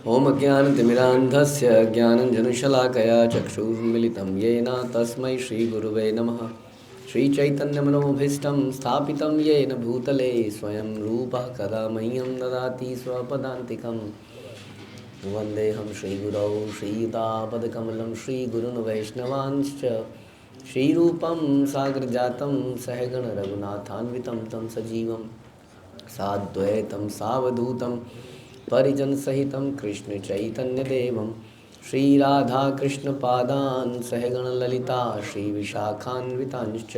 ओम ज्ञानतिमिरान्धस्य ज्ञानञ्जनशलाकया चक्षुर्मिलितं येन तस्मै श्रीगुरुवे नमः। श्रीचैतन्यमनोभीष्टं स्थापितं येन भूतले स्वयं रूपः कदा मह्यं ददाति स्वपदान्तिकं। वन्देऽहं श्रीगुरौ श्रीयुतापदकमलं श्रीगुरून् वैष्णवांश्च श्रीरूपं साग्रजातं सहगण रघुनाथान्वितं तं सजीवं साद्वैतं सावधूतं परिजन सहितं कृष्ण चैतन्य देवं श्रीराधा कृष्ण पादान् सहगण ललिता श्री विशाखान्वितांश्च।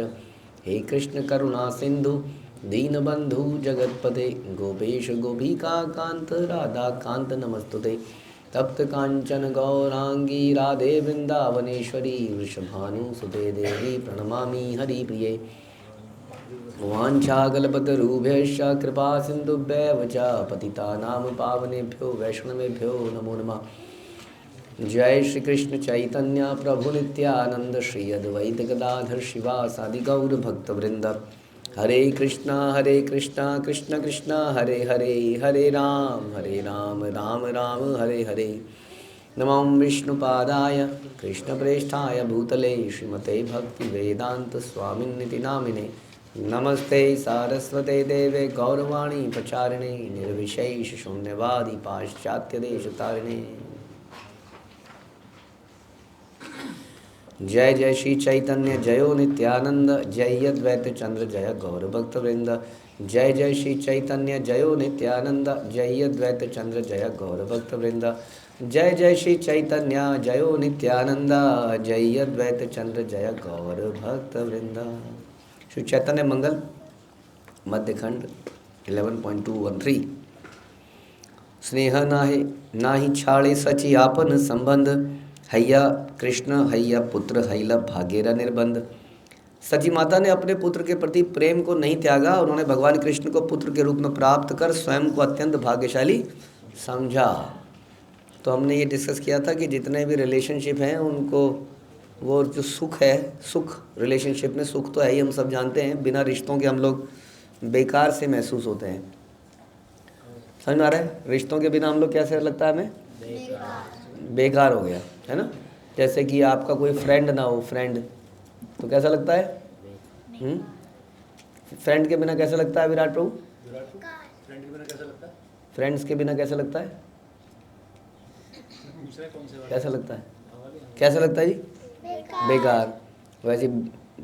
हे कृष्ण करुणा सिंधु दीनबंधु जगतपते गोपेश गोपिका कांत राधा कांत नमस्तुते। तप्त कांचन गौरांगी राधे वृंदावनेश्वरी वृषभानुसुते देवी प्रणमामि हरिप्रिये। वाञ्छाकल्पतरुभ्यश्च कृपा सिन्धुभ्येव च पतितानां पावनेभ्यो वैष्णवेभ्यो नमो नमः। जय श्री कृष्ण चैतन्य प्रभु नित्यानंद श्री अद्वैत गदाधर शिवासादि गौर भक्तवृंद। हरे कृष्णा कृष्ण कृष्णा हरे हरे, हरे राम राम राम हरे हरे। नमो विष्णुपादाय कृष्णप्रेष्ठाय भूतले श्रीमते भक्ति वेदांत स्वामिन्निति नामिने। नमस्ते सारस्वते देवे गौरवाणी प्रचारिणे निर्विशेष शून्यवादी पाश्चात्य देश तारिणे। जय जय श्री चैतन्य जयो नित्यानंद जय अद्वैत चंद्र जय गौर भक्त वृंद। जय जय श्री चैतन्य जयो नित्यानंद जय अद्वैत चंद्र जय गौर भक्त वृंद। जय जय श्री चैतन्य जयो नित्यानंद जय अद्वैत चंद्र जय गौर भक्त वृंद। श्री चैतन्य मंगल मध्यखंड 11.213। स्नेह नाहि छाड़े सचि आपन संबंध हैया कृष्ण हैया पुत्र हैला भागेरा निर्बंध। सची माता ने अपने पुत्र के प्रति प्रेम को नहीं त्यागा। उन्होंने भगवान कृष्ण को पुत्र के रूप में प्राप्त कर स्वयं को अत्यंत भाग्यशाली समझा। तो हमने ये डिस्कस किया था कि जितने भी रिलेशनशिप हैं उनको वो जो सुख है, सुख रिलेशनशिप में सुख तो है ही, हम सब जानते हैं। बिना रिश्तों के हम लोग बेकार से महसूस होते हैं। समझ में आ रहा है? रिश्तों के बिना हम लोग कैसे लगता है हमें? बेकार हो गया है ना। जैसे कि आपका कोई फ्रेंड ना हो, फ्रेंड तो कैसा लगता है? फ्रेंड के बिना कैसा लगता है विराट प्रभु? फ्रेंड के बिना कैसा लगता है? फ्रेंड्स के बिना कैसा लगता है? कैसा लगता है? कैसा लगता है जी? बेकार। वैसे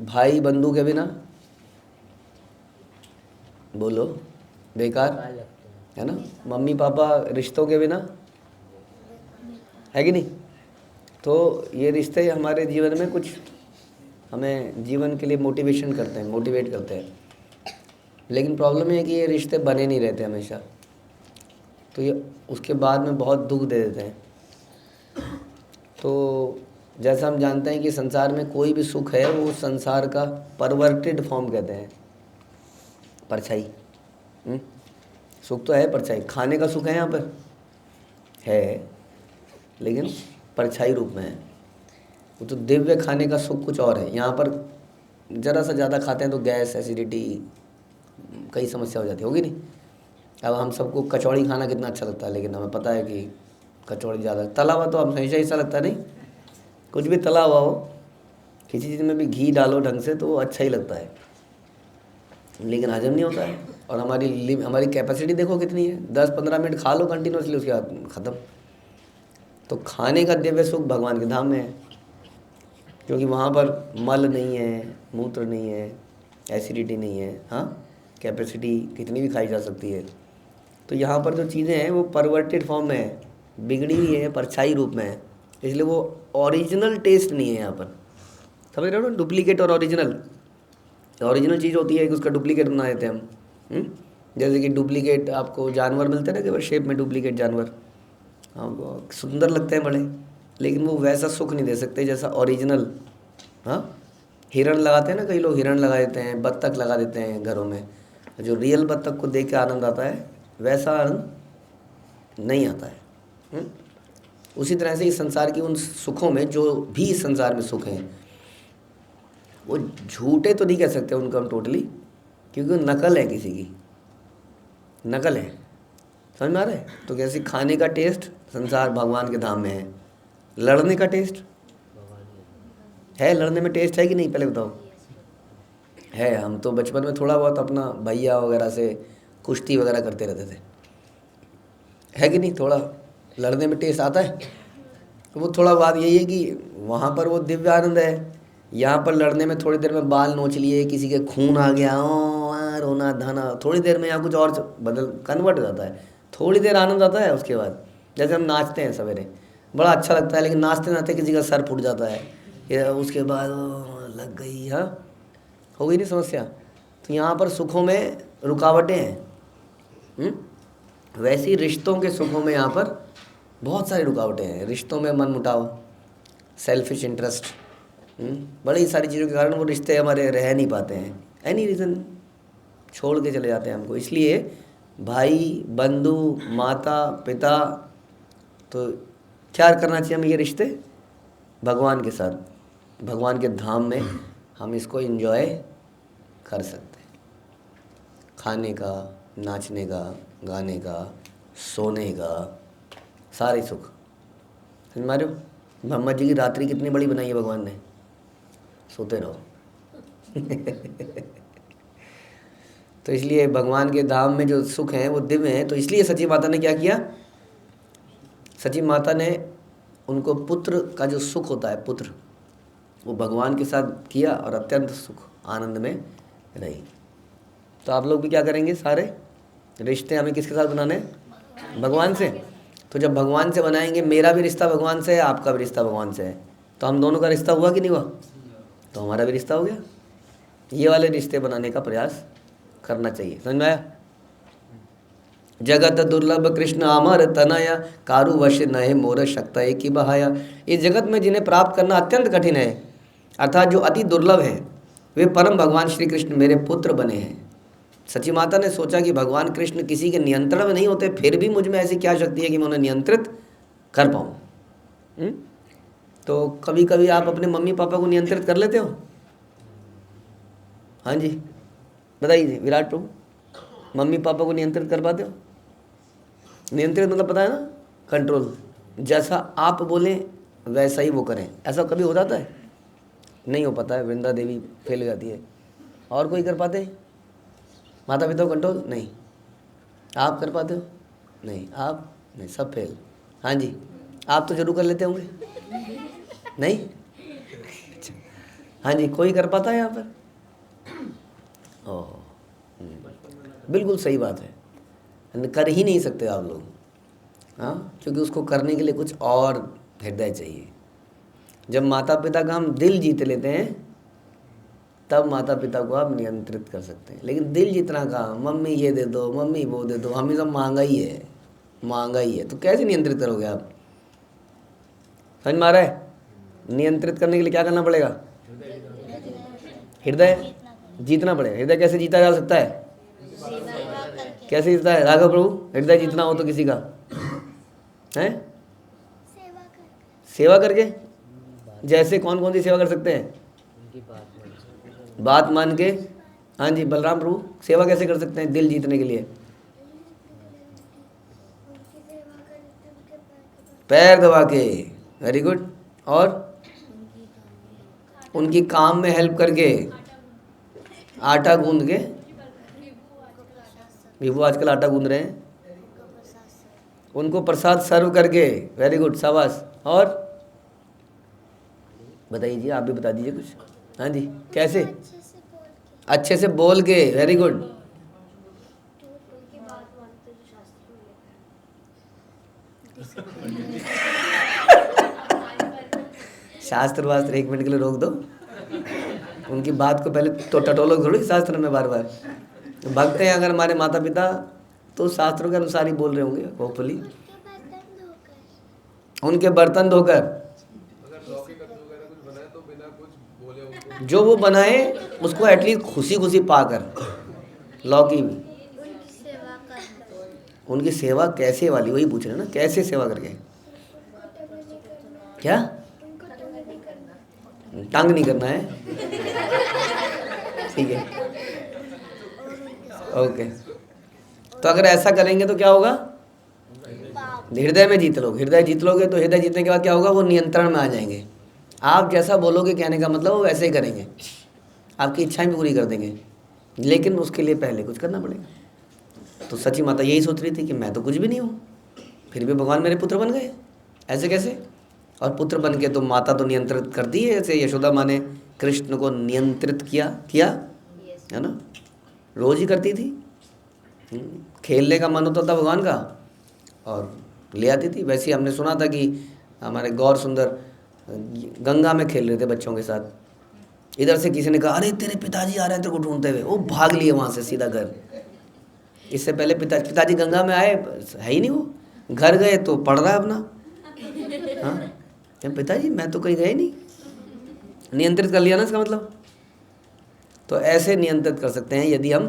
भाई बंधु के बिना बोलो बेकार है ना। मम्मी पापा रिश्तों के बिना है कि नहीं। तो ये रिश्ते हमारे जीवन में कुछ हमें जीवन के लिए मोटिवेशन करते हैं, मोटिवेट करते हैं। लेकिन प्रॉब्लम ये है कि ये रिश्ते बने नहीं रहते हमेशा। तो ये उसके बाद में बहुत दुख दे देते हैं। तो जैसा हम जानते हैं कि संसार में कोई भी सुख है वो संसार का परवर्टेड फॉर्म कहते हैं, परछाई। सुख तो है परछाई। खाने का सुख है यहाँ पर है, लेकिन परछाई रूप में है। वो तो दिव्य खाने का सुख कुछ और है। यहाँ पर ज़रा सा ज़्यादा खाते हैं तो गैस, एसिडिटी, कई समस्या हो जाती होगी नहीं। अब हम सबको कचौड़ी खाना कितना अच्छा लगता है, लेकिन हमें पता है कि कचौड़ी ज़्यादा तला हुआ तो हम हमेशा ऐसा लगता है नहीं। कुछ भी तला हुआ हो, किसी चीज़ में भी घी डालो ढंग से तो वो अच्छा ही लगता है, लेकिन हजम नहीं होता है। और हमारी कैपेसिटी देखो कितनी है, 10-15 मिनट खा लो कंटिन्यूसली, उसके बाद ख़त्म। तो खाने का दिव्य सुख भगवान के धाम में है, क्योंकि वहाँ पर मल नहीं है, मूत्र नहीं है, एसिडिटी नहीं है। हाँ, कैपेसिटी कितनी भी खाई जा सकती है। तो यहाँ पर जो चीज़ें हैं वो परवर्टेड फॉर्म में है, बिगड़ी हुई है, परछाई रूप में है। इसलिए वो ओरिजिनल टेस्ट नहीं है यहाँ पर। समझ रहे हो ना? डुप्लीकेट और ओरिजिनल। ओरिजिनल चीज़ होती है कि उसका डुप्लीकेट बना देते हैं हम। जैसे कि डुप्लीकेट आपको जानवर मिलते हैं ना, कि शेप में डुप्लीकेट जानवर, हाँ वो सुंदर लगते हैं बड़े, लेकिन वो वैसा सुख नहीं दे सकते जैसा ओरिजिनल। हाँ, हिरण लगाते हैं ना, कई लोग हिरण लगा देते हैं, बत्तख लगा देते हैं घरों में। जो रियल बत्तख को देख के आनंद आता है वैसा आनंद नहीं आता है। उसी तरह से इस संसार की उन सुखों में, जो भी इस संसार में सुख हैं, वो झूठे तो नहीं कह सकते उनको हम टोटली, क्योंकि नकल है, किसी की नकल है। समझ में आ रहा है? तो कैसे खाने का टेस्ट संसार भगवान के धाम में है, लड़ने का टेस्ट है, लड़ने में टेस्ट है कि नहीं पहले बताओ? है। हम तो बचपन में थोड़ा बहुत अपना भैया वगैरह से कुश्ती वगैरह करते रहते थे, है कि नहीं? थोड़ा लड़ने में टेस्ट आता है। तो वो थोड़ा बात यही है कि वहाँ पर वो दिव्य आनंद है, यहाँ पर लड़ने में थोड़ी देर में बाल नोच लिए, किसी के खून आ गया, ओ रोना धाना, थोड़ी देर में यहाँ कुछ और बदल कन्वर्ट हो जाता है, थोड़ी देर आनंद आता है। उसके बाद जैसे हम नाचते हैं सवेरे, बड़ा अच्छा लगता है, लेकिन नाचते नाचते किसी का सर फूट जाता है, ये उसके बाद लग गई, हाँ हो गई नहीं समस्या। तो यहाँ पर सुखों में रुकावटें हैं। वैसी रिश्तों के सुखों में यहाँ पर बहुत सारी रुकावटें हैं। रिश्तों में मनमुटाव, सेल्फिश इंटरेस्ट, बड़ी सारी चीज़ों के कारण वो रिश्ते हमारे रह नहीं पाते हैं। एनी रीज़न छोड़ के चले जाते हैं हमको। इसलिए भाई, बंधु, माता पिता, तो क्या करना चाहिए हमें? ये रिश्ते भगवान के साथ, भगवान के धाम में हम इसको एंजॉय कर सकते हैं। खाने का, नाचने का, गाने का, सोने का, सारे सुख। समझ में आ रहे हो? मोहम्मद जी की रात्रि कितनी बड़ी बनाई है भगवान ने, सोते रहो। तो इसलिए भगवान के धाम में जो सुख हैं वो दिव्य हैं। तो इसलिए सची माता ने क्या किया? सची माता ने उनको पुत्र का जो सुख होता है, पुत्र, वो भगवान के साथ किया और अत्यंत सुख आनंद में रही। तो आप लोग भी क्या करेंगे? सारे रिश्ते हमें किसके साथ बनाने? भगवान से। तो जब भगवान से बनाएंगे, मेरा भी रिश्ता भगवान से है, आपका भी रिश्ता भगवान से है, तो हम दोनों का रिश्ता हुआ कि नहीं हुआ? तो हमारा भी रिश्ता हो गया। ये वाले रिश्ते बनाने का प्रयास करना चाहिए। समझ में आया? जगत दुर्लभ कृष्ण अमर तनया, कारू वश नहे मोर शक्त की बहाया। इस जगत में जिन्हें प्राप्त करना अत्यंत कठिन है, अर्थात जो अति दुर्लभ है, वे परम भगवान श्री कृष्ण मेरे पुत्र बने हैं। सची माता ने सोचा कि भगवान कृष्ण किसी के नियंत्रण में नहीं होते, फिर भी मुझ में ऐसी क्या शक्ति है कि मैं उन्हें नियंत्रित कर पाऊँ। तो कभी कभी आप अपने मम्मी पापा को नियंत्रित कर लेते हो? हाँ जी बताइए विराट प्रभु, मम्मी पापा को नियंत्रित कर पाते हो? नियंत्रित मतलब पता है ना, कंट्रोल। जैसा आप बोलें वैसा ही वो करें, ऐसा कभी हो जाता है? नहीं हो पाता है। वृंदा देवी फेल हो जाती है। और कोई कर पाते हैं? माता पिता को कंट्रोल नहीं। आप कर पाते हो? नहीं। आप नहीं, सब फेल। हाँ जी, आप तो जरूर कर लेते होंगे। नहीं? हाँ जी, कोई कर पाता है यहाँ पर? ओह, बिल्कुल सही बात है, कर ही नहीं सकते आप लोग। हाँ, क्योंकि उसको करने के लिए कुछ और हृदय चाहिए। जब माता पिता का हम दिल जीत लेते हैं, तब माता पिता को आप नियंत्रित कर सकते हैं। लेकिन दिल जितना काम, मम्मी ये दे दो, मम्मी वो दे दो, हमें सब मांगा ही है, मांगा ही है, तो कैसे नियंत्रित करोगे आप? समझ में आ रहा है? नियंत्रित करने के लिए क्या करना पड़ेगा? हृदय जीतना पड़ेगा। हृदय कैसे जीता जा सकता है? कैसे जीता है राघव प्रभु? हृदय जीतना हो तो किसी का है? सेवा करके। जैसे कौन कौन सी सेवा कर सकते हैं? बात मान के। हाँ जी बलराम प्रभु, सेवा कैसे कर सकते हैं दिल जीतने के लिए? पैर दबा के। Very good. और उनकी काम में हेल्प करके, आटा गूंद के। विभू आजकल आटा गूंद रहे हैं। उनको प्रसाद सर्व करके। वेरी गुड, शाबाश। और बताइए जी, आप भी बता दीजिए कुछ। हाँ जी, कैसे? अच्छे से बोल के। Very good. शास्त्र वास्त्र एक मिनट के लिए रोक दो। उनकी बात को पहले तो टटोलो थोड़ी शास्त्र में बार बार। भक्त हैं अगर हमारे माता पिता, तो शास्त्रों के अनुसार ही बोल रहे होंगे होपफुली। उनके बर्तन धोकर, जो वो बनाए उसको एटलीस्ट खुशी खुशी पाकर। लौकी भी उनकी सेवा कैसे वाली, वही पूछ रहे ना, कैसे सेवा करके? क्या तंग नहीं करना है? ठीक है, ओके। तो अगर ऐसा करेंगे तो क्या होगा? हृदय में जीत लो। हृदय जीत लोगे तो हृदय जीतने के बाद क्या होगा, वो नियंत्रण में आ जाएंगे। आप जैसा बोलोगे, कहने का मतलब वो वैसे ही करेंगे, आपकी इच्छाएं भी पूरी कर देंगे, लेकिन उसके लिए पहले कुछ करना पड़ेगा। तो सची माता यही सोच रही थी कि मैं तो कुछ भी नहीं हूँ, फिर भी भगवान मेरे पुत्र बन गए, ऐसे कैसे। और पुत्र बन के तो माता तो नियंत्रित करती है, ऐसे यशोदा माँ ने कृष्ण को नियंत्रित किया है ना, रोज ही करती थी। खेलने का मन होता था भगवान का और ले आती थी। वैसे ही हमने सुना था कि हमारे गौर सुंदर गंगा में खेल रहे थे बच्चों के साथ। इधर से किसी ने कहा, अरे तेरे पिताजी आ रहे हैं तेरे को ढूंढते हुए। वो भाग लिए वहाँ से सीधा घर। इससे पहले पिताजी गंगा में आए है ही नहीं, वो घर गए तो पढ़ रहा है अपना। हाँ, पिताजी मैं तो कहीं गए नहीं। नियंत्रित कर लिया ना इसका मतलब। तो ऐसे नियंत्रित कर सकते हैं यदि हम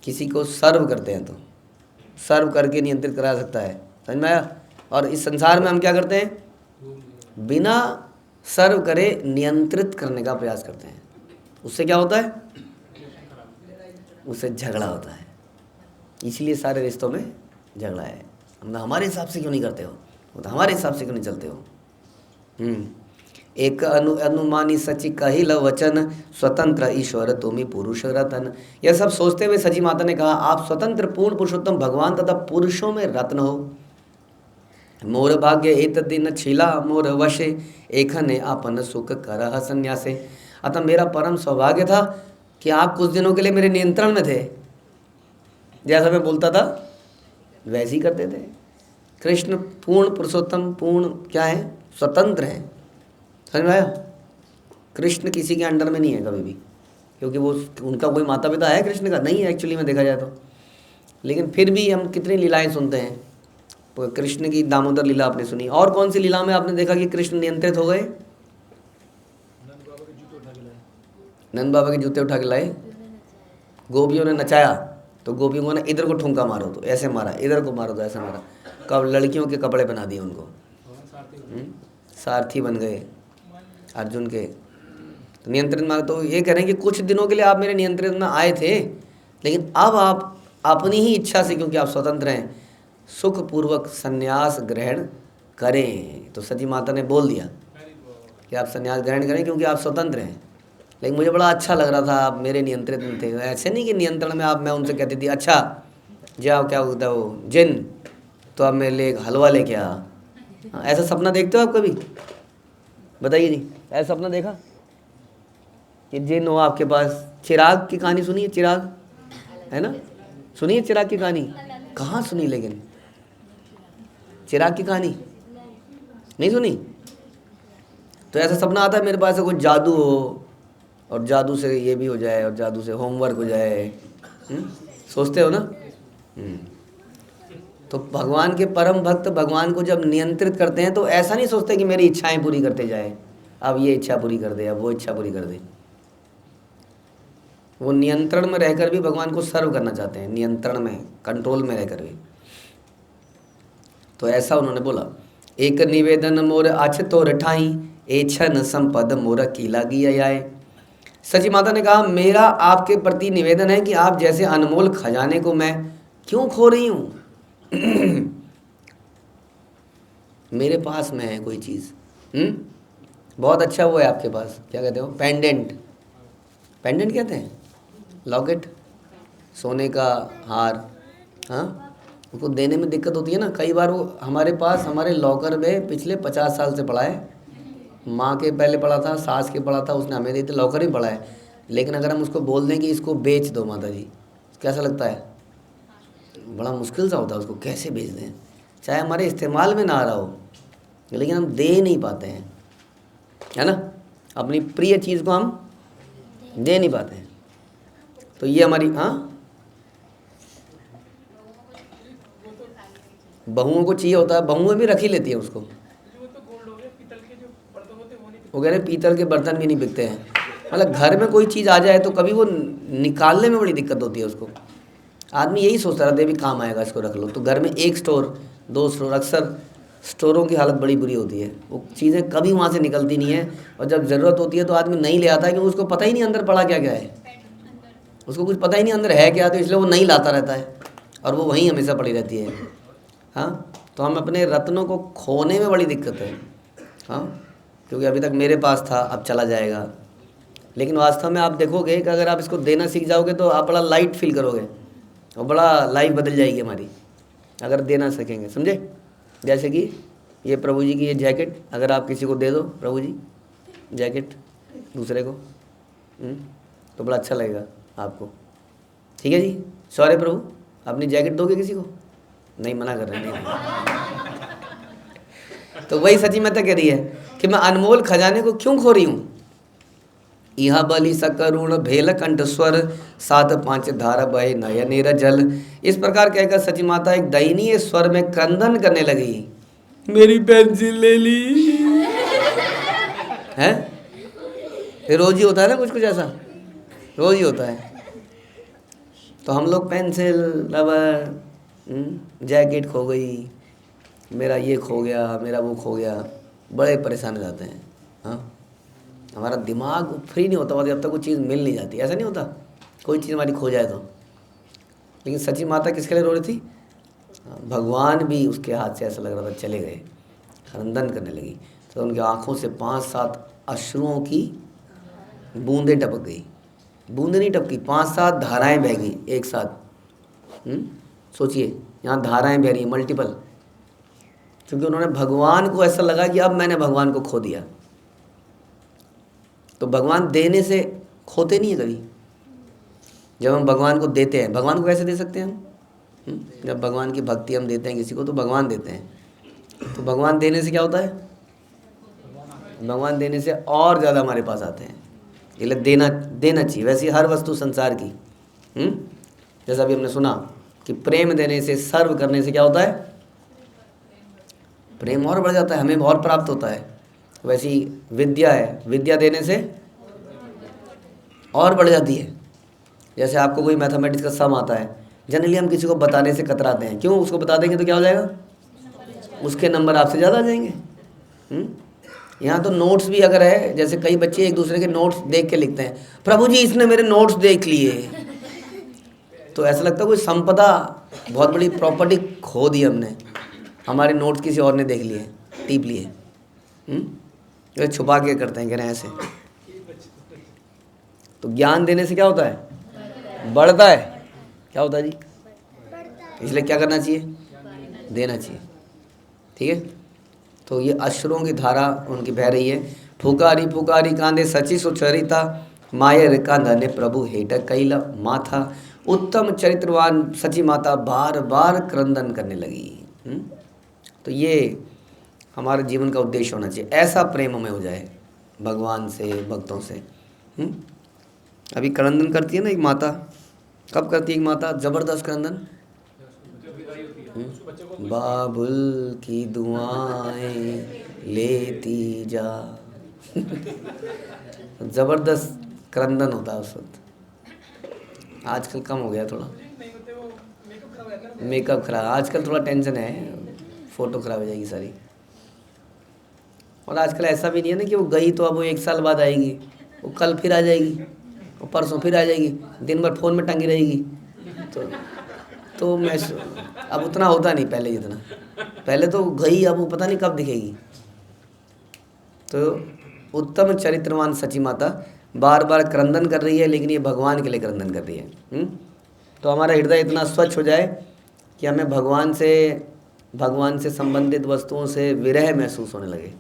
किसी को सर्व करते हैं, तो सर्व करके नियंत्रित करा सकता है, समझ में आया। और इस संसार में हम क्या करते हैं, बिना सर्व करे नियंत्रित करने का प्रयास करते हैं। उससे क्या होता है, उससे झगड़ा होता है। इसलिए सारे रिश्तों में झगड़ा है। हम हमारे हिसाब से क्यों नहीं करते हो, वो तो हमारे हिसाब से क्यों नहीं चलते हो। एक अनुमानी सची कहिल वचन, स्वतंत्र ईश्वर तुम्ही पुरुष रतन। यह सब सोचते हुए सची माता ने कहा, आप स्वतंत्र पूर्ण पुरुषोत्तम भगवान तथा पुरुषों में रत्न हो। मोर भाग्य एक दिन छिला मोर वशे, एखने आपन सुख करह संन्यासे। अतः मेरा परम सौभाग्य था कि आप कुछ दिनों के लिए मेरे नियंत्रण में थे। जैसा मैं बोलता था वैसे ही करते थे। कृष्ण पूर्ण पुरुषोत्तम, पूर्ण क्या है, स्वतंत्र हैं, समझ में आया। कृष्ण किसी के अंडर में नहीं है कभी भी, क्योंकि वो उनका कोई माता पिता है कृष्ण का नहीं है एक्चुअली में देखा जाए तो। लेकिन फिर भी हम कितनी लीलाएं सुनते हैं। कृष्ण की दामोदर लीला आपने सुनी, और कौन सी लीला में आपने देखा कि कृष्ण नियंत्रित हो गए। नंद बाबा के जूते उठा के लाए, गोपियों ने नचाया तो गोपियों ने इधर को ठुमका मारो तो ऐसे मारा, इधर को मारो तो ऐसे मारा। कब लड़कियों के कपड़े पहना दिए उनको, सारथी बन गए अर्जुन के। तो नियंत्रण मांग, तो ये कह रहे हैं कि कुछ दिनों के लिए आप मेरे नियंत्रण में आए थे, लेकिन अब आप अपनी ही इच्छा से, क्योंकि आप स्वतंत्र हैं, सुखपूर्वक संन्यास ग्रहण करें। तो सची माता ने बोल दिया कि आप संन्यास ग्रहण करें क्योंकि आप स्वतंत्र हैं। लेकिन मुझे बड़ा अच्छा लग रहा था आप मेरे नियंत्रित में थे। ऐसे नहीं कि नियंत्रण में आप, मैं उनसे कहती थी अच्छा जाओ क्या होता है वो जिन, तो अब मेरे लिए एक हलवा लेके आ। ऐसा सपना देखते हो आप कभी, बताइए जी, ऐसा सपना देखा कि जिन हो आपके पास। चिराग की कहानी सुनी है, चिराग है ना, सुनिए चिराग की कहानी। कहाँ सुनी, लेकिन चिराग की कहानी नहीं सुनी। तो ऐसा सपना आता है मेरे पास, कोई जादू हो और जादू से ये भी हो जाए और जादू से होमवर्क हो जाए। सोचते हो ना। तो भगवान के परम भक्त भगवान को जब नियंत्रित करते हैं तो ऐसा नहीं सोचते कि मेरी इच्छाएं पूरी करते जाए, अब ये इच्छा पूरी कर दे, अब वो इच्छा पूरी कर दे। वो नियंत्रण में रहकर भी भगवान को सर्व करना चाहते हैं, नियंत्रण में, कंट्रोल में रहकर भी। तो ऐसा उन्होंने बोला, एक निवेदन मोर आछ तोर ठाई, एछन संपद मोर की लागी आए। सची माता ने कहा, मेरा आपके प्रति निवेदन है कि आप जैसे अनमोल खजाने को मैं क्यों खो रही हूँ। मेरे पास में है कोई चीज़, बहुत अच्छा वो है आपके पास, क्या कहते हो, पेंडेंट, पेंडेंट कहते हैं, लॉकेट, सोने का हार। हाँ, उसको देने में दिक्कत होती है ना कई बार। वो हमारे पास, हमारे लॉकर में पिछले 50 साल से पड़ा है। माँ के पहले पड़ा था, सास के पड़ा था, उसने हमें दी थी, लॉकर ही पड़ा है। लेकिन अगर हम उसको बोल दें कि इसको बेच दो माता जी, कैसा लगता है, बड़ा मुश्किल सा होता है उसको कैसे बेच दें, चाहे हमारे इस्तेमाल में ना आ रहा हो, लेकिन हम दे नहीं पाते हैं, है ना। अपनी प्रिय चीज़ को हम दे नहीं पाते हैं। तो ये हमारी, हाँ, बहुओं को चाहिए होता है, बहुएं भी रख ही लेती है उसको। वो कह रहे पीतल के बर्तन भी नहीं बिकते हैं। मतलब घर में कोई चीज़ आ जाए तो कभी वो निकालने में बड़ी दिक्कत होती है उसको। आदमी यही सोचता रहता है भी काम आएगा, इसको रख लो। तो घर में एक स्टोर, 2 स्टोर, अक्सर स्टोरों की हालत बड़ी बुरी होती है। वो चीज़ें कभी वहाँ से निकलती नहीं है, और जब ज़रूरत होती है तो आदमी नहीं ले आता है, क्योंकि उसको पता ही नहीं अंदर पड़ा क्या क्या है, उसको कुछ पता ही नहीं अंदर है क्या, तो इसलिए वो नहीं लाता रहता है और वो वहीं हमेशा पड़ी रहती है। हाँ, तो हम अपने रत्नों को खोने में बड़ी दिक्कत है। हाँ, क्योंकि अभी तक मेरे पास था, अब चला जाएगा। लेकिन वास्तव में आप देखोगे कि अगर आप इसको देना सीख जाओगे तो आप बड़ा लाइट फील करोगे और बड़ा लाइफ बदल जाएगी हमारी, अगर देना सीखेंगे, समझे। जैसे कि ये प्रभु जी की ये जैकेट अगर आप किसी को दे दो, प्रभु जी जैकेट दूसरे को, तो बड़ा अच्छा लगेगा आपको। ठीक है जी, सॉरी प्रभु, अपनी जैकेट दोगे किसी को? नहीं, मना कर रहे हैं, नहीं। तो वही सची माता कह रही है कि मैं अनमोल खजाने को क्यों खो रही हूँ। यह बलि सकरुण भेल कंठ स्वर, 7-5 धारा बहे नयनेर जल। इस प्रकार कहकर सची माता एक दयनीय स्वर में क्रंदन करने लगी। मेरी पेंसिल ले ली है। रोज ही होता है ना, कुछ कुछ ऐसा रोज ही होता है। तो हम लोग पेंसिल, रबर, जैकेट खो गई, मेरा ये खो गया, मेरा वो खो गया, बड़े परेशान हो जाते हैं। हाँ, हमारा दिमाग फ्री नहीं होता जब तक वो चीज़ मिल नहीं जाती। ऐसा नहीं होता कोई चीज़ हमारी खो जाए तो। लेकिन सची माता किसके लिए रो रही थी? भगवान भी उसके हाथ से ऐसा लग रहा था चले गए, क्रंदन करने लगी। तो उनकी आंखों से 5-7 अश्रुओं की बूंदें टपक गई। बूंदें नहीं टपकी, 5-7 धाराएं बह गई एक साथ। सोचिए, यहाँ धाराएं बह रही हैं मल्टीपल, क्योंकि उन्होंने भगवान को ऐसा लगा कि अब मैंने भगवान को खो दिया। तो भगवान देने से खोते नहीं है कभी। जब हम भगवान को देते हैं, भगवान को कैसे दे सकते हैं हम? जब भगवान की भक्ति हम देते हैं किसी को तो भगवान देते हैं। तो भगवान देने से क्या होता है? भगवान देने से और ज़्यादा हमारे पास आते हैं। इसलिए देना चाहिए। वैसे हर वस्तु संसार की, जैसा अभी हमने सुना कि प्रेम देने से, सर्व करने से क्या होता है? प्रेम और बढ़ जाता है, हमें और प्राप्त होता है। वैसी विद्या है, विद्या देने से और बढ़ जाती है। जैसे आपको कोई मैथमेटिक्स का सम आता है, जनरली हम किसी को बताने से कतराते हैं। क्यों? उसको बता देंगे तो क्या हो जाएगा? उसके नंबर आपसे ज़्यादा आ जाएंगे। यहाँ तो नोट्स भी अगर है, जैसे कई बच्चे एक दूसरे के नोट्स देख के लिखते हैं, प्रभु जी इसने मेरे नोट्स देख लिए, तो ऐसा लगता है कोई संपदा, बहुत बड़ी प्रॉपर्टी खो दी हमने, हमारे नोट्स किसी और ने देख लिए, टीप लिए। जो छुपा के करते हैं, कह रहे हैं ऐसे। तो ज्ञान देने से क्या होता है? बढ़ता है। क्या होता है जी? इसलिए क्या करना चाहिए? देना चाहिए। ठीक है। तो ये अश्रुओं की धारा उनकी बह रही है। फुकारी फुकारी कांदे सची सुचरिता, मायर कांदा ने प्रभु हेट कैला माथा। उत्तम चरित्रवान सची माता बार बार क्रंदन करने लगी। तो ये हमारे जीवन का उद्देश्य होना चाहिए, ऐसा प्रेम हमें हो जाए भगवान से, भक्तों से। अभी क्रंदन करती है ना एक माता, कब करती है एक माता जबरदस्त क्रंदन? बाबुल की दुआएं लेती जा जबरदस्त क्रंदन होता है उस वक्त। आजकल कम हो गया थोड़ा, मेकअप खराब, आजकल थोड़ा टेंशन है, फोटो खराब हो जाएगी सारी। और आजकल ऐसा भी नहीं है ना कि वो गई तो अब वो 1 साल बाद आएगी, वो कल फिर आ जाएगी, वो परसों फिर आ जाएगी, दिन भर फ़ोन में टंगी रहेगी। तो मैं अब उतना होता नहीं पहले जितना। पहले तो गई, अब वो पता नहीं कब दिखेगी। तो उत्तम चरित्रवान सची माता बार बार क्रंदन कर रही है, लेकिन ये भगवान के लिए क्रंदन कर रही है। तो हमारा हृदय इतना स्वच्छ हो जाए कि हमें भगवान से संबंधित वस्तुओं से विरह महसूस होने लगे,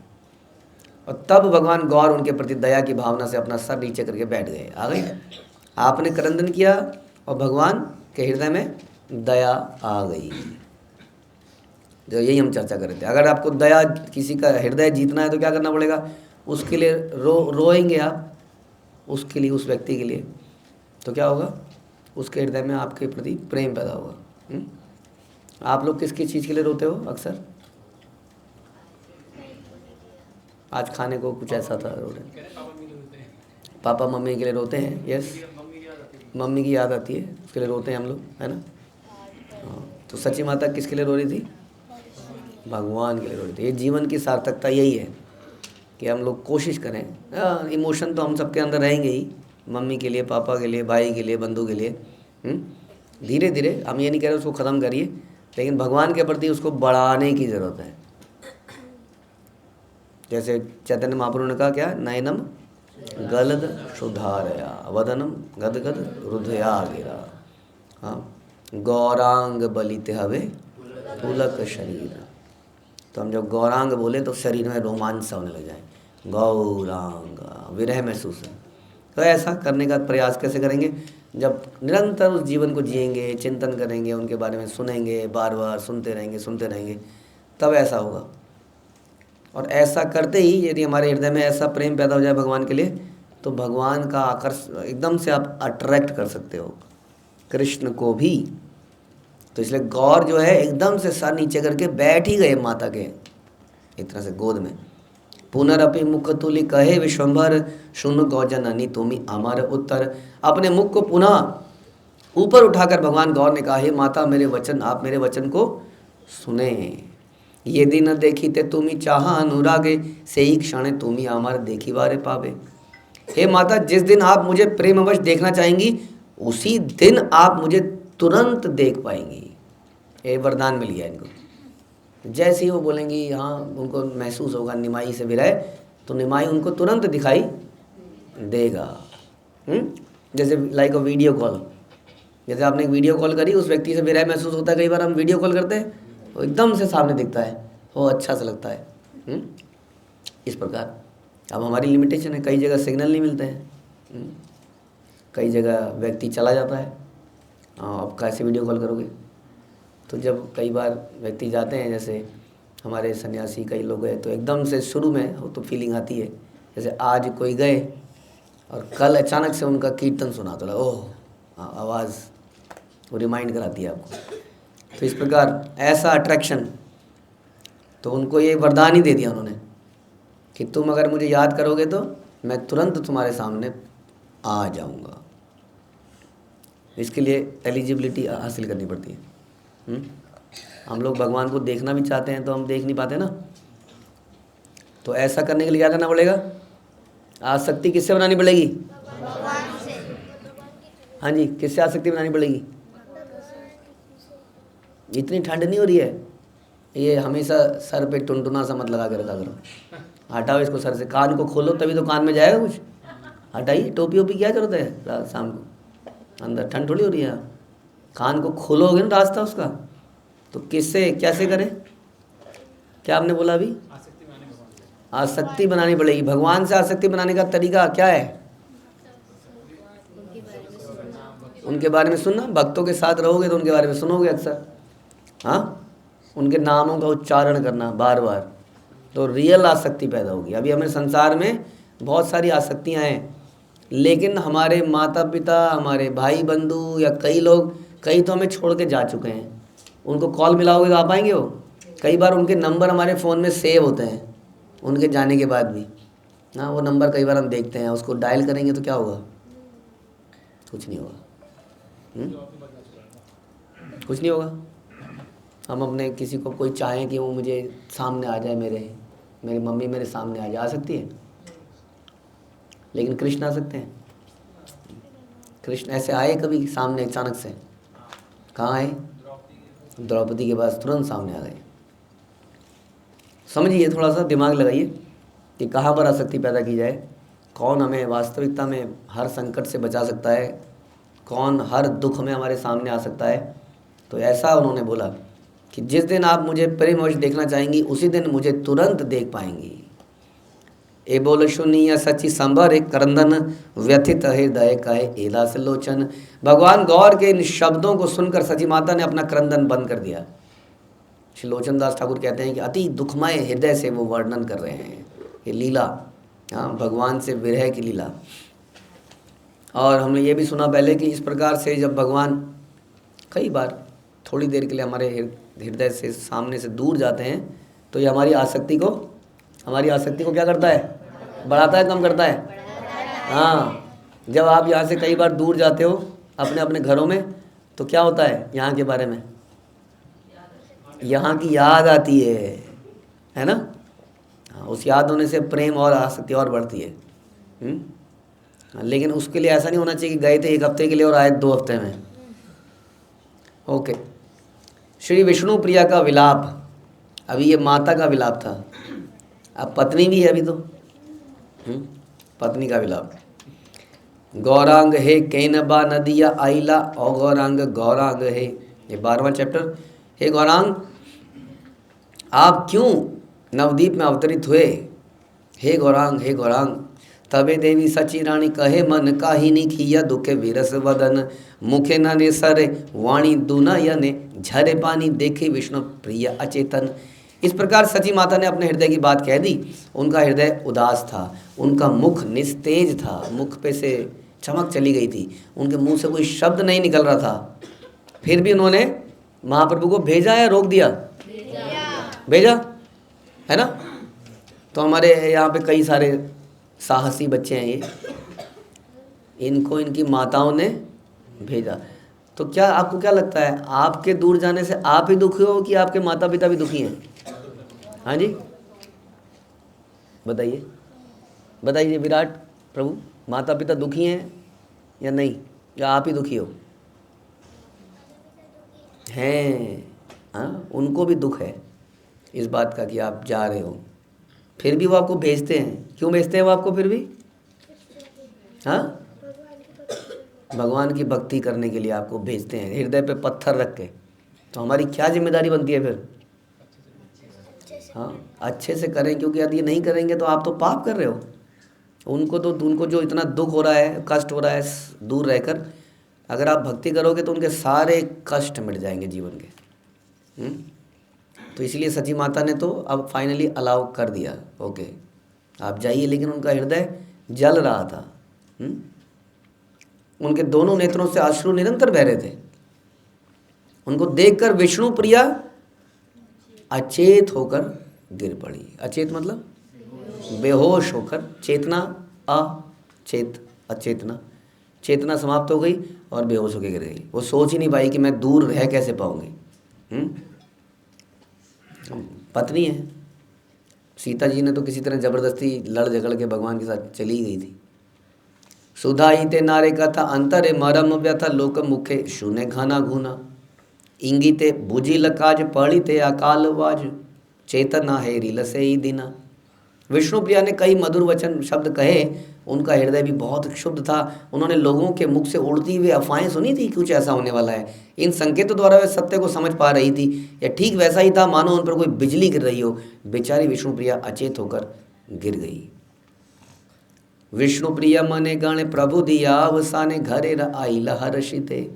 और तब भगवान गौर उनके प्रति दया की भावना से अपना सर नीचे करके बैठ गए। आ गई, आपने क्रंदन किया और भगवान के हृदय में दया आ गई। जो यही हम चर्चा कर रहे थे। अगर आपको दया, किसी का हृदय जीतना है तो क्या करना पड़ेगा? उसके लिए रोएंगे आप, उसके लिए, उस व्यक्ति के लिए, तो क्या होगा? उसके हृदय में आपके प्रति प्रेम पैदा होगा। आप लोग किस किस चीज़ के लिए रोते हो अक्सर? आज खाने को कुछ ऐसा था, रो रहे। पापा मम्मी के लिए रोते हैं। यस, मम्मी की याद आती है, उसके लिए रोते हैं हम लोग, है ना। हाँ, तो सची माता किसके लिए रो रही थी? भगवान के लिए रो रही थी। ये जीवन की सार्थकता यही है कि हम लोग कोशिश करें। इमोशन तो हम सबके अंदर रहेंगे ही, मम्मी के लिए, पापा के लिए, भाई के लिए, बंधु के लिए। धीरे धीरे, हम ये नहीं कह रहे उसको ख़त्म करिए, लेकिन भगवान के प्रति उसको बढ़ाने की ज़रूरत है। जैसे चैतन्य महाप्रभु ने कहा क्या, नयनम गलद सुधारया वदनम गदगद हृदया गिरा। हाँ, गौरांग बलिते हवे पुलक शरीर। तो हम जब गौरांग बोले तो शरीर में रोमांच सा होने लग जाए, गौरांग, विरह महसूस है। तो ऐसा करने का प्रयास कैसे करेंगे, जब निरंतर उस जीवन को जिएंगे, चिंतन करेंगे, उनके बारे में सुनेंगे, बार बार सुनते रहेंगे, तब ऐसा होगा। और ऐसा करते ही यदि हमारे हृदय में ऐसा प्रेम पैदा हो जाए भगवान के लिए, तो भगवान का आकर्षण एकदम से आप अट्रैक्ट कर सकते हो कृष्ण को भी। तो इसलिए गौर जो है एकदम से सर नीचे करके बैठ ही गए माता के इतना से गोद में। पुनरअपि मुख तुलि कहे विश्वम्भर, सुन गौजननी तुमी अमर उत्तर। अपने मुख को पुनः ऊपर उठाकर भगवान गौर ने कहा, हे माता मेरे वचन, आप मेरे वचन को सुने। ये दिन देखी ते तुमी चाह अनुरागे, से ही क्षण तुमी अमर देखी बारे पावे। हे माता, जिस दिन आप मुझे प्रेमवश देखना चाहेंगी उसी दिन आप मुझे तुरंत देख पाएंगी। ये वरदान मिल गया इनको। जैसे ही वो बोलेंगी, हाँ उनको महसूस होगा निमाई से विरह, तो निमाई उनको तुरंत दिखाई देगा। जैसे लाइक अ वीडियो कॉल, जैसे आपने एक वीडियो कॉल करी, उस व्यक्ति से विरह महसूस होता है। कई बार हम वीडियो कॉल करते हैं तो एकदम से सामने दिखता है, वो अच्छा सा लगता है। इस प्रकार अब हमारी लिमिटेशन है, कई जगह सिग्नल नहीं मिलते हैं, कई जगह व्यक्ति चला जाता है। अब कैसे वीडियो कॉल करोगे। तो जब कई बार व्यक्ति जाते हैं, जैसे हमारे सन्यासी कई लोग गए, तो एकदम से शुरू में वो तो फीलिंग आती है। जैसे आज कोई गए और कल अचानक से उनका कीर्तन सुना, तो ओह आवाज़ वो रिमाइंड कराती है आपको। तो इस प्रकार ऐसा अट्रैक्शन, तो उनको ये वरदान ही दे दिया उन्होंने कि तुम अगर मुझे याद करोगे तो मैं तुरंत तुम्हारे सामने आ जाऊंगा। इसके लिए एलिजिबिलिटी हासिल करनी पड़ती है। हम लोग भगवान को देखना भी चाहते हैं तो हम देख नहीं पाते ना। तो ऐसा करने के लिए क्या करना पड़ेगा, आसक्ति किससे बनानी पड़ेगी, भगवान से। हाँ जी, किससे आसक्ति बनानी पड़ेगी। इतनी ठंड नहीं हो रही है, ये हमेशा सर पे टुनटुना सा मत लगा के रखा करो। हटाओ इसको सर से, कान को खोलो तभी तो कान में जाएगा कुछ। हटाइए, टोपी ओपी क्या जरूरत है रात शाम को, अंदर ठंड थोड़ी हो रही है। कान को खोलोगे ना रास्ता उसका, तो किससे कैसे करें, क्या आपने बोला अभी, आसक्ति बनानी पड़ेगी भगवान से। आसक्ति बनाने का तरीका क्या है, उनके बारे में सुनना। भक्तों के साथ रहोगे तो उनके बारे में सुनोगे अक्सर, हाँ, उनके नामों का उच्चारण करना बार बार, तो रियल आसक्ति पैदा होगी। अभी हमें संसार में बहुत सारी आसक्तियाँ हैं, लेकिन हमारे माता पिता, हमारे भाई बंधु या कई लोग, कई तो हमें छोड़ के जा चुके हैं। उनको कॉल मिलाओगे तो आ पाएंगे वो। कई बार उनके नंबर हमारे फ़ोन में सेव होते हैं उनके जाने के बाद भी। हाँ, वो नंबर कई बार हम देखते हैं, उसको डायल करेंगे तो क्या होगा, कुछ नहीं होगा। कुछ नहीं होगा। हम अपने किसी को कोई चाहें कि वो मुझे सामने आ जाए, मेरी मम्मी मेरे सामने आ सकती है, लेकिन कृष्ण आ सकते हैं। कृष्ण ऐसे आए कभी सामने अचानक से, कहाँ आए, द्रौपदी के पास तुरंत सामने आ गए। समझिए, थोड़ा सा दिमाग लगाइए कि कहाँ पर आसक्ति पैदा की जाए, कौन हमें वास्तविकता में हर संकट से बचा सकता है, कौन हर दुख में हमारे सामने आ सकता है। तो ऐसा उन्होंने बोला कि जिस दिन आप मुझे प्रेमवश देखना चाहेंगी उसी दिन मुझे तुरंत देख पाएंगी। ए बोल सुनिया सची संबर एक करंदन, व्यथित हृदय कहे एला से लोचन। भगवान गौर के इन शब्दों को सुनकर सची माता ने अपना क्रंदन बंद कर दिया। श्री लोचन दास ठाकुर कहते हैं कि अति दुखमय हृदय से वो वर्णन कर रहे हैं ये लीला, हाँ, भगवान से विरह की लीला। और हमने ये भी सुना पहले कि इस प्रकार से जब भगवान कई बार थोड़ी देर के लिए हमारे हृदय से सामने से दूर जाते हैं, तो ये हमारी आसक्ति को क्या करता है, बढ़ाता है, कम करता है। हाँ, जब आप यहाँ से कई बार दूर जाते हो अपने अपने घरों में, तो क्या होता है, यहाँ के बारे में, यहाँ की याद आती है ना। हाँ, उस याद होने से प्रेम और आसक्ति और बढ़ती है। लेकिन उसके लिए ऐसा नहीं होना चाहिए कि गए थे 1 हफ्ते के लिए और आए 2 हफ्ते में। ओके, श्री विष्णु प्रिया का विलाप। अभी ये माता का विलाप था, अब पत्नी भी है अभी तो, पत्नी का विलाप। गौरांग हे कैनबा नदिया आइला और गौरांग गौरांग है, ये 12वां चैप्टर। हे गौरांग आप क्यों नवदीप में अवतरित हुए? हे गौरांग तबे देवी सची रानी कहे मन काहिनी खिया दुखे विरस वदन मुखे न निसरे वाणी दुना यने झरे पानी देखे विष्णु प्रिय अचेतन। इस प्रकार सची माता ने अपने हृदय की बात कह दी। उनका हृदय उदास था, उनका मुख निस्तेज था, मुख पे से चमक चली गई थी, उनके मुंह से कोई शब्द नहीं निकल रहा था। फिर भी उन्होंने महाप्रभु को भेजा या रोक दिया? भेजा है ना। तो हमारे यहाँ पे कई सारे साहसी बच्चे हैं, ये इनको इनकी माताओं ने भेजा। तो क्या आपको क्या लगता है, आपके दूर जाने से आप ही दुखी हो कि आपके माता पिता भी दुखी हैं? हाँ जी बताइए, बताइए विराट प्रभु, माता पिता दुखी हैं या नहीं, या आप ही दुखी हो? हैं, हाँ उनको भी दुख है इस बात का कि आप जा रहे हो, फिर भी वो आपको भेजते हैं। क्यों भेजते हैं वो आपको फिर भी? हाँ, भगवान की भक्ति करने के लिए आपको भेजते हैं, हृदय पे पत्थर रख के। तो हमारी क्या जिम्मेदारी बनती है फिर? हाँ, अच्छे से करें, क्योंकि यदि नहीं करेंगे तो आप तो पाप कर रहे हो। उनको जो इतना दुख हो रहा है, कष्ट हो रहा है दूर रहकर, अगर आप भक्ति करोगे तो उनके सारे कष्ट मिट जाएंगे जीवन के। तो इसलिए सची माता ने तो अब फाइनली अलाउ कर दिया, ओके आप जाइए। लेकिन उनका हृदय जल रहा था, उनके दोनों नेत्रों से अश्रु निरंतर बह रहे थे। उनको देखकर विष्णु प्रिया अचेत होकर गिर पड़ी। अचेत मतलब बेहोश होकर, चेतना अचेत, अचेतना, चेतना समाप्त हो गई और बेहोश होकर गिर गई। वो सोच ही नहीं पाई कि मैं दूर रह कैसे पाऊंगी। पत्नी है, सीता जी ने तो किसी तरह जबरदस्ती लड़ झगड़ के भगवान के साथ चली गई थी। सुधाई ते नारे कथा अंतरे मरम व्यथा लोक मुखे शून्य घना घुना इंगिते बुझी लकाज पढ़िते अकालवाज चेतना है रिलसे ही दिना। विष्णु प्रिया ने कई मधुर वचन शब्द कहे, उनका हृदय भी बहुत क्षुब्ध था। उन्होंने लोगों के मुख से उड़ती हुई अफवाहें सुनी थी कुछ ऐसा होने वाला है। इन संकेतों द्वारा वे सत्य को समझ पा रही थी। यह ठीक वैसा ही था मानो उन पर कोई बिजली गिर रही हो। बेचारी विष्णु प्रिया अचेत होकर गिर गई। विष्णु प्रिया मने गण प्रभु दिया अवसाने घरे आई हर्षिते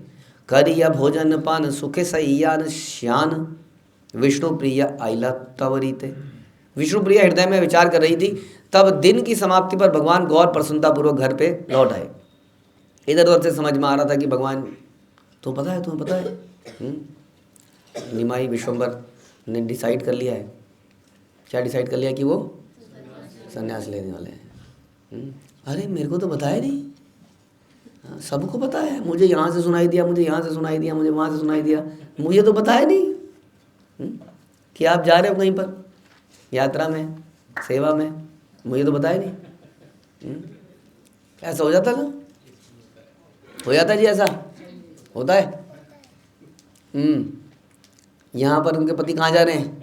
करिया भोजन पान सुखे सैयान श्यान विष्णु प्रिया आइला तवरीते। विष्णु प्रिया हृदय में विचार कर रही थी। तब दिन की समाप्ति पर भगवान गौर प्रसन्नतापूर्वक घर पे लौट आए। इधर उधर से समझ में आ रहा था कि भगवान तुम्हें पता है निमाई विश्वम्बर ने डिसाइड कर लिया है। क्या डिसाइड कर लिया? कि वो संन्यास लेने वाले हैं। अरे मेरे को तो बताया नहीं, सबको पता है, मुझे यहाँ से सुनाई दिया, मुझे यहाँ से सुनाई दिया, मुझे वहाँ से सुनाई दिया, मुझे तो बताया नहीं कि आप जा रहे हो कहीं पर यात्रा में, सेवा में, मुझे तो बताया नहीं। ऐसा हो जाता ना, हो जाता जी, ऐसा होता है। यहाँ पर उनके पति कहाँ जा रहे हैं?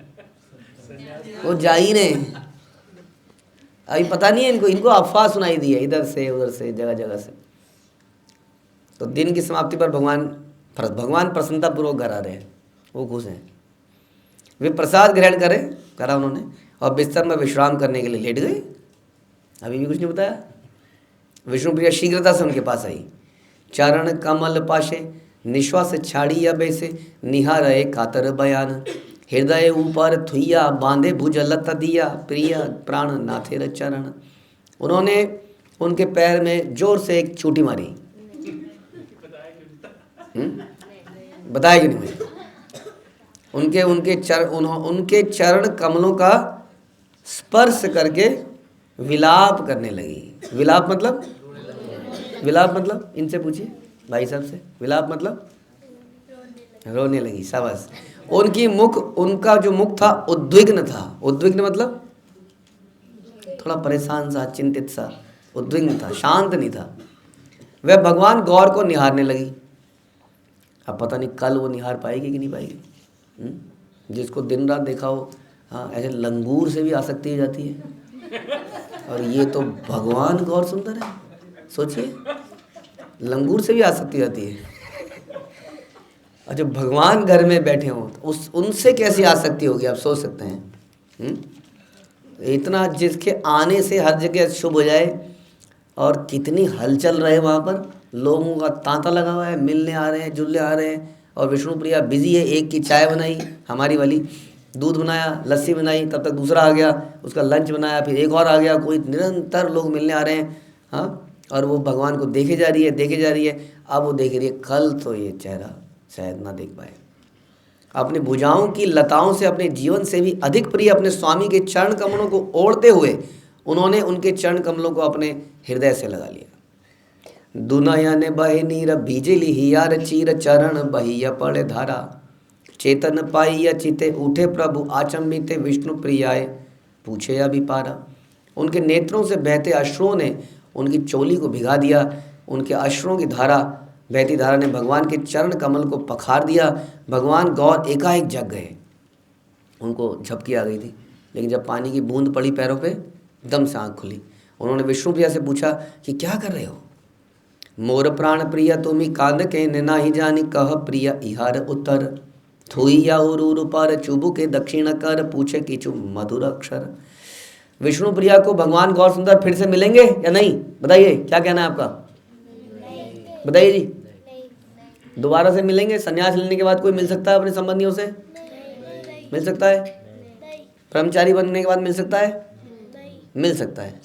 वो जा ही नहीं, अभी पता नहीं है इनको अफवाह सुनाई दी है इधर से उधर से, जगह जगह से। तो दिन की समाप्ति पर भगवान प्रसन्नतापूर्वक घर आ रहे हैं, वो खुश हैं। वे प्रसाद ग्रहण करा उन्होंने और बिस्तर में विश्राम करने के लिए लेट गए। अभी भी कुछ नहीं बताया। विष्णु प्रिया शीघ्रता से उनके पास आई। चरण कमल पाशे निश्वास छाड़ी या बैसे निहारे कातर बयान हृदय ऊपर थुइया बांधे भुजलत दिया प्रिय प्राण नाथे चरण। उन्होंने उनके पैर में जोर से एक चूटी मारी। बताया कि नहीं मुझे? उनके चरण कमलों का स्पर्श करके विलाप करने लगी। विलाप मतलब इनसे पूछिए भाई साहब से, विलाप मतलब रोने लगी। शाबाश। उनका जो मुख था उद्विग्न था। उद्विग्न मतलब थोड़ा परेशान सा, चिंतित सा, उद्विग्न था, शांत नहीं था। वह भगवान गौर को निहारने लगी। अब पता नहीं कल वो निहार पाएगी कि नहीं पाएगी। जिसको दिन रात देखा हो, हाँ, ऐसे लंगूर से भी आसक्ति हो जाती है, और ये तो भगवान गौर सुंदर है। सोचिए, लंगूर से भी आसक्ति हो जाती है, और जब भगवान घर में बैठे हों तो उनसे कैसी आसक्ति होगी, आप सोच सकते हैं। इतना जिसके आने से हर जगह शुभ हो जाए, और कितनी हलचल रहे वहाँ पर, लोगों का तांता लगा हुआ है, मिलने आ रहे हैं, जुलने आ रहे हैं, और विष्णु प्रिया बिजी है। एक की चाय बनाई हमारी वाली, दूध बनाया, लस्सी बनाई, तब तक दूसरा आ गया, उसका लंच बनाया, फिर एक और आ गया, कोई निरंतर लोग मिलने आ रहे हैं। हाँ, और वो भगवान को देखे जा रही है, देखे जा रही है। अब वो देख रही है, कल तो ये चेहरा शायद ना देख पाए। अपनी भुजाओं की लताओं से, अपने जीवन से भी अधिक प्रिय अपने स्वामी के चरण कमलों को ओढ़ते हुए उन्होंने उनके चरण कमलों को अपने हृदय से लगा लिया। दुनयन बहे नीर बीजली हियार चीर चरण बहिया पड़े धारा, चेतन पाइया चिते उठे प्रभु आचंबिते विष्णु प्रियाय पूछे अभी पारा। उनके नेत्रों से बहते अश्रुओं ने उनकी चोली को भिगा दिया। उनके अश्रुओं की धारा, बहती धारा ने भगवान के चरण कमल को पखार दिया। भगवान गौर एकाएक जग गए, उनको झपकी आ गई थी, लेकिन जब पानी की बूंद पड़ी पैरों पे, एकदम से आँख खुली। उन्होंने विष्णु प्रिया से पूछा कि क्या कर रहे हो। मोर प्राण प्रिया तुमी कांद के ना ही जानी कह प्रिया इहार उत्तर, थुई या उरूर पर चुबु के दक्षिण कर पूछे किचु मधुर अक्षर। विष्णु प्रिया को भगवान गौर सुंदर फिर से मिलेंगे या नहीं, बताइए क्या कहना है आपका, बताइए जी। दोबारा से मिलेंगे? संन्यास लेने के बाद कोई मिल सकता है अपने संबंधियों से? मिल सकता है? ब्रह्मचारी बनने के बाद मिल सकता है? मिल सकता है।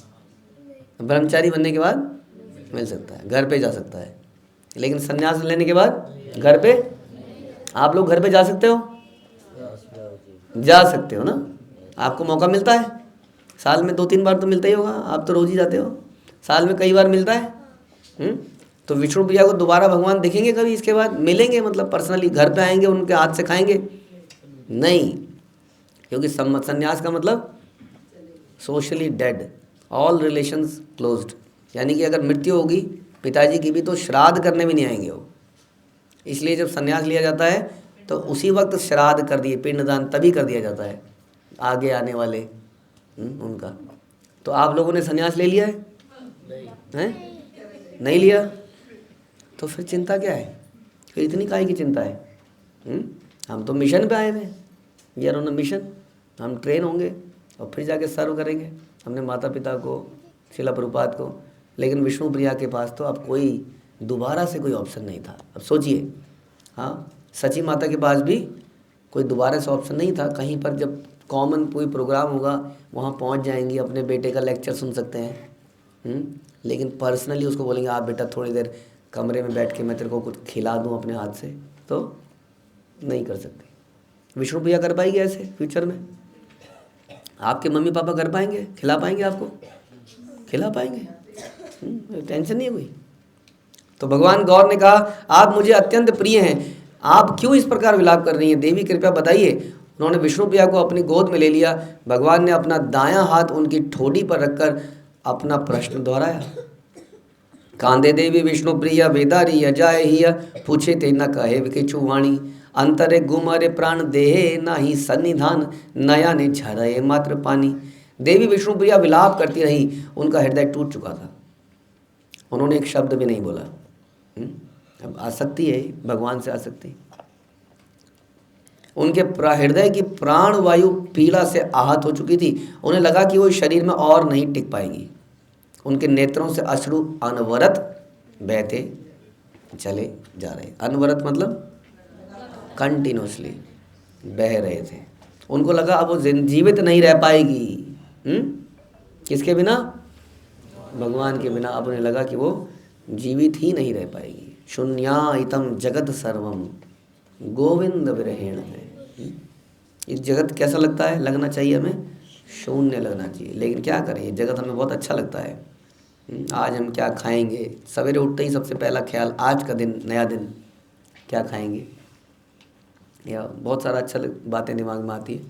ब्रह्मचारी बनने के बाद मिल सकता है, घर पे जा सकता है, लेकिन संन्यास लेने के बाद घर पे, आप लोग घर पे जा सकते हो? जा सकते हो ना, आपको मौका मिलता है। साल में 2-3 बार तो मिलता ही होगा, आप तो रोज ही जाते हो, साल में कई बार मिलता है। तो विष्णु प्रिया को दोबारा भगवान दिखेंगे कभी इसके बाद? मिलेंगे मतलब पर्सनली घर पे आएंगे, उनके हाथ से खाएंगे? नहीं, क्योंकि संन्यास का मतलब socially dead, all relations closed. यानी कि अगर मृत्यु होगी पिताजी की भी तो श्राद्ध करने भी नहीं आएंगे वो। इसलिए जब संन्यास लिया जाता है तो उसी वक्त श्राद्ध कर दिए, पिंडदान तभी कर दिया जाता है आगे आने वाले उनका। तो आप लोगों ने संन्यास ले लिया है? नहीं लिया? तो फिर चिंता क्या है, फिर इतनी काहे की चिंता है? हम तो मिशन पे आए हैं, we are on a mission. हम ट्रेन होंगे और फिर जाके सर्व करेंगे अपने माता पिता को, शिला प्रभुपाद को। लेकिन विष्णु प्रिया के पास तो अब कोई दोबारा से कोई ऑप्शन नहीं था। अब सोचिए, हाँ, सची माता के पास भी कोई दोबारा से ऑप्शन नहीं था। कहीं पर जब कॉमन कोई प्रोग्राम होगा वहाँ पहुँच जाएंगी, अपने बेटे का लेक्चर सुन सकते हैं। लेकिन पर्सनली उसको बोलेंगे आप बेटा थोड़ी देर कमरे में बैठ के मैं तेरे को कुछ खिला दूँ अपने हाथ से, तो नहीं कर सकते। विष्णु प्रिया कर पाएगी ऐसे फ्यूचर में? आपके मम्मी पापा कर पाएंगे, खिला पाएंगे आपको? खिला पाएंगे, टेंशन नहीं है कोई। तो भगवान गौर ने कहा आप मुझे अत्यंत प्रिय हैं, आप क्यों इस प्रकार विलाप कर रही हैं, देवी कृपया बताइए। उन्होंने विष्णु प्रिया को अपनी गोद में ले लिया। भगवान ने अपना दायां हाथ उनकी ठोड़ी पर रखकर अपना प्रश्न दोहराया। कांदे देवी विष्णु प्रिया वेदारी अजाय हिया, पूछे ते न कहे किछु वाणी, अंतरे गुमरे प्राण देहे ना ही सन्निधान, नया ने झरे मात्र पानी। देवी विष्णु प्रिया विलाप करती रही, उनका हृदय टूट चुका था, उन्होंने एक शब्द भी नहीं बोला। अब आसक्ति है, भगवान से आसक्ति। उनके हृदय की प्राण वायु पीड़ा से आहत हो चुकी थी, उन्हें लगा कि वो शरीर में और नहीं टिक पाएंगी। उनके नेत्रों से अश्रु अनवरत बहते चले जा रहे। अनवरत मतलब कंटिन्यूसली बह रहे थे। उनको लगा अब वो जीवित नहीं रह पाएगी। किसके बिना? भगवान के बिना। अब उन्हें लगा कि वो जीवित ही नहीं रह पाएगी। शून्यायतम जगत सर्वम गोविंद विरहेण है। ये जगत कैसा लगता है? लगना चाहिए हमें शून्य लगना चाहिए, लेकिन क्या करें, ये जगत हमें बहुत अच्छा लगता है। आज हम क्या खाएंगे, सवेरे उठते ही सबसे पहला ख्याल आज का दिन, नया दिन, क्या खाएंगे, या बहुत सारा अच्छा बातें दिमाग में आती है।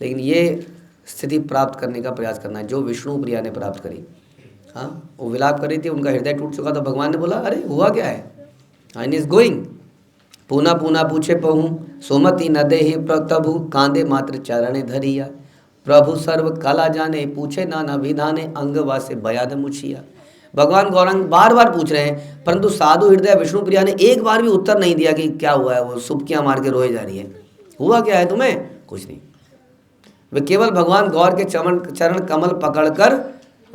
लेकिन ये स्थिति प्राप्त करने का प्रयास करना है जो विष्णु प्रिया ने प्राप्त करी। हाँ, वो विलाप कर रही थी, उनका हृदय टूट चुका था। भगवान ने बोला अरे हुआ क्या है, and is going, Poona Poona पूछे पहूँ, सुमति न देहि प्रतभु, कांदे मात्र चरण धरिया। प्रभु सर्व कला जाने, पूछे नाना विधाने, अंग वासे बयाद मुछिया। भगवान गौरांग बार बार पूछ रहे हैं, परंतु साधु हृदय विष्णुप्रिया ने एक बार भी उत्तर नहीं दिया कि क्या हुआ है, वो सुबकियाँ मार के रोए जा रही है, हुआ क्या है तुम्हें, कुछ नहीं। वे केवल भगवान गौर के चरण कमल पकड़कर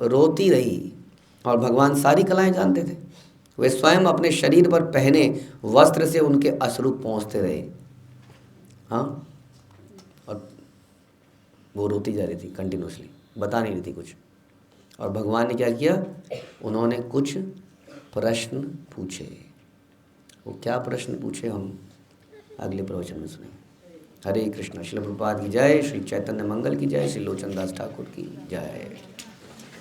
रोती रही। और भगवान सारी कलाएं जानते थे। वे स्वयं अपने शरीर पर पहने वस्त्र से उनके अश्रु पहुँचते रहे। हाँ, और वो रोती जा रही थी कंटिन्यूसली, बता नहीं रही थी कुछ। और भगवान ने क्या किया, उन्होंने कुछ प्रश्न पूछे। वो क्या प्रश्न पूछे हम अगले प्रवचन में सुनेंगे। हरे कृष्ण। श्रील प्रभुपाद की जय, श्री चैतन्य मंगल की जय, श्री लोचन दास ठाकुर की जय।